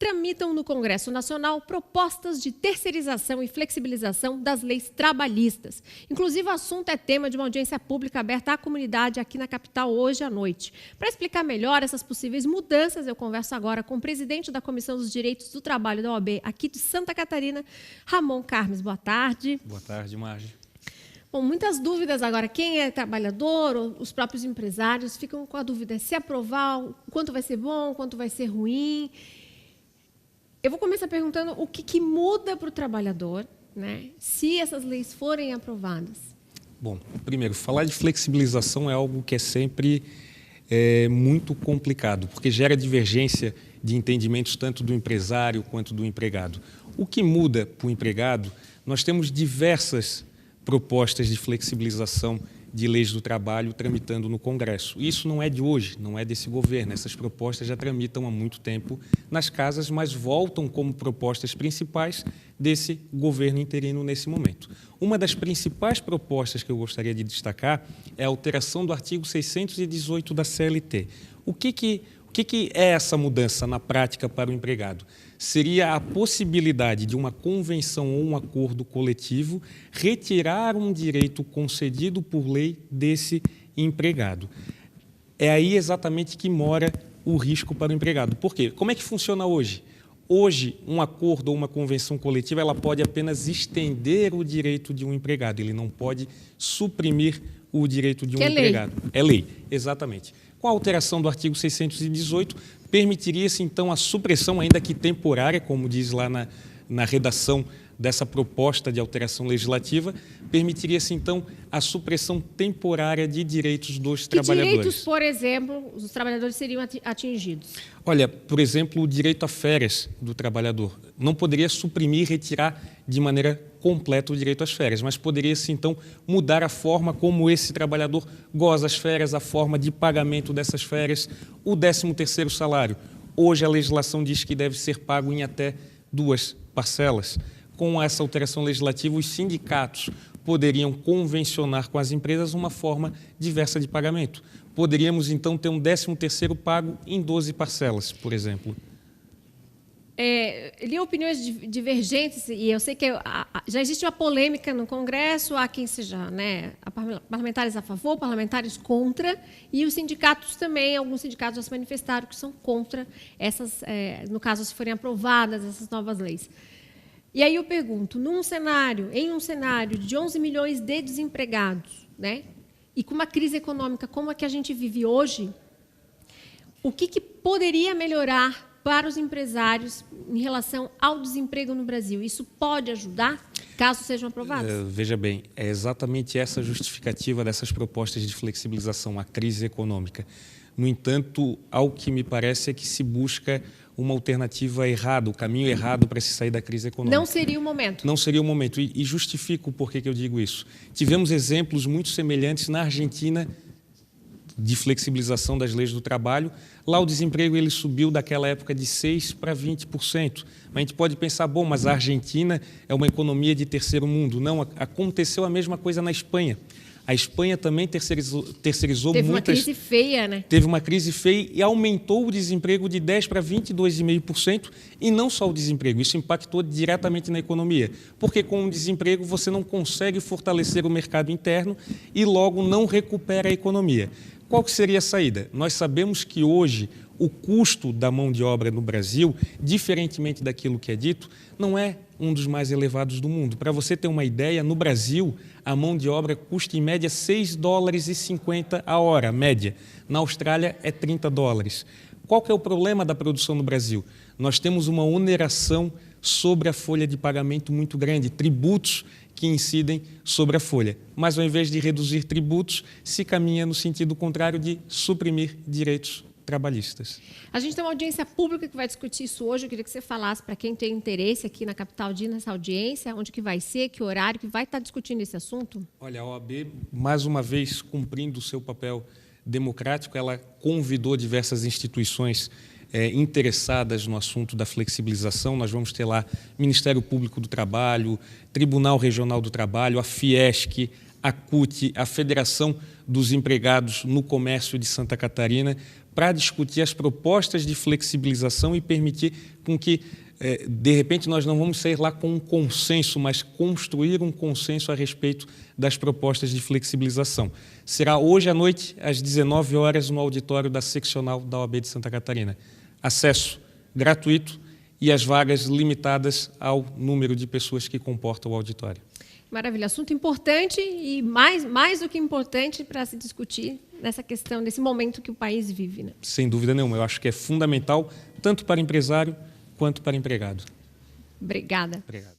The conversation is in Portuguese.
tramitam no Congresso Nacional propostas de terceirização e flexibilização das leis trabalhistas. Inclusive, o assunto é tema de uma audiência pública aberta à comunidade aqui na capital hoje à noite. Para explicar melhor essas possíveis mudanças, eu converso agora com o presidente da Comissão dos Direitos do Trabalho da OAB aqui de Santa Catarina, Ramon Carmes. Boa tarde. Boa tarde, Marge. Bom, muitas dúvidas agora. Quem é trabalhador, ou os próprios empresários, ficam com a dúvida se aprovar, o quanto vai ser bom, o quanto vai ser ruim. Eu vou começar perguntando o que muda para o trabalhador, né, se essas leis forem aprovadas. Bom, primeiro, falar de flexibilização é algo que é sempre muito complicado, porque gera divergência de entendimentos tanto do empresário quanto do empregado. O que muda para o empregado, nós temos diversas propostas de flexibilização de leis do trabalho tramitando no Congresso. Isso não é de hoje, não é desse governo. Essas propostas já tramitam há muito tempo nas casas, mas voltam como propostas principais desse governo interino nesse momento. Uma das principais propostas que eu gostaria de destacar é a alteração do artigo 618 da CLT. O que é essa mudança na prática para o empregado? Seria a possibilidade de uma convenção ou um acordo coletivo retirar um direito concedido por lei desse empregado. É aí exatamente que mora o risco para o empregado. Por quê? Como é que funciona hoje? Hoje, um acordo ou uma convenção coletiva ela pode apenas estender o direito de um empregado, ele não pode suprimir o direito de um empregado. É lei, exatamente. Com a alteração do artigo 618, permitiria-se, então, a supressão, ainda que temporária, como diz lá na redação dessa proposta de alteração legislativa, permitiria-se, então, a supressão temporária de direitos dos trabalhadores. Que direitos, por exemplo, os trabalhadores seriam atingidos? Olha, por exemplo, o direito a férias do trabalhador. Não poderia suprimir, retirar de maneira completa o direito às férias, mas poderia-se, então, mudar a forma como esse trabalhador goza as férias, a forma de pagamento dessas férias, o 13º salário. Hoje, a legislação diz que deve ser pago em até 2 parcelas. Com essa alteração legislativa, os sindicatos poderiam convencionar com as empresas uma forma diversa de pagamento. Poderíamos, então, ter um 13º pago em 12 parcelas, por exemplo. Li opiniões divergentes, e eu sei que já existe uma polêmica no Congresso, há quem seja, né, parlamentares a favor, parlamentares contra, e os sindicatos também, alguns sindicatos já se manifestaram que são contra essas, no caso, se forem aprovadas essas novas leis. E aí eu pergunto, em um cenário de 11 milhões de desempregados, né, e com uma crise econômica como a que a gente vive hoje, o que poderia melhorar para os empresários em relação ao desemprego no Brasil? Isso pode ajudar, caso sejam aprovados? Veja bem, é exatamente essa justificativa dessas propostas de flexibilização, a crise econômica. No entanto, ao que me parece é que se busca uma alternativa errada, o caminho errado para se sair da crise econômica. Não seria o momento? Não seria o momento. E justifico por que eu digo isso. Tivemos exemplos muito semelhantes na Argentina de flexibilização das leis do trabalho. Lá o desemprego ele subiu daquela época de 6% para 20%. A gente pode pensar, bom, mas a Argentina é uma economia de terceiro mundo. Não, aconteceu a mesma coisa na Espanha. A Espanha também terceirizou Teve uma crise feia, né? Teve uma crise feia e aumentou o desemprego de 10% para 22,5%. E não só o desemprego, isso impactou diretamente na economia. Porque com o desemprego você não consegue fortalecer o mercado interno e logo não recupera a economia. Qual que seria a saída? Nós sabemos que hoje o custo da mão de obra no Brasil, diferentemente daquilo que é dito, não é um dos mais elevados do mundo. Para você ter uma ideia, no Brasil, a mão de obra custa em média $6,50 a hora, média. Na Austrália é $30. Qual que é o problema da produção no Brasil? Nós temos uma oneração sobre a folha de pagamento muito grande, tributos que incidem sobre a folha. Mas, ao invés de reduzir tributos, se caminha no sentido contrário de suprimir direitos trabalhistas. A gente tem uma audiência pública que vai discutir isso hoje. Eu queria que você falasse para quem tem interesse aqui na capital de ir nessa audiência, onde que vai ser, que horário, que vai estar discutindo esse assunto. Olha, a OAB, mais uma vez, cumprindo o seu papel democrático, ela convidou diversas instituições interessadas no assunto da flexibilização. Nós vamos ter lá Ministério Público do Trabalho, Tribunal Regional do Trabalho, a Fiesc, a CUT, a Federação dos empregados no comércio de Santa Catarina para discutir as propostas de flexibilização e permitir com que, de repente, nós não vamos sair lá com um consenso, mas construir um consenso a respeito das propostas de flexibilização. Será hoje à noite, às 19 horas, no auditório da seccional da OAB de Santa Catarina. Acesso gratuito e as vagas limitadas ao número de pessoas que comportam o auditório. Maravilha, assunto importante e mais do que importante para se discutir nessa questão, nesse momento que o país vive, né? Sem dúvida nenhuma, eu acho que é fundamental tanto para empresário quanto para empregado. Obrigada. Obrigado.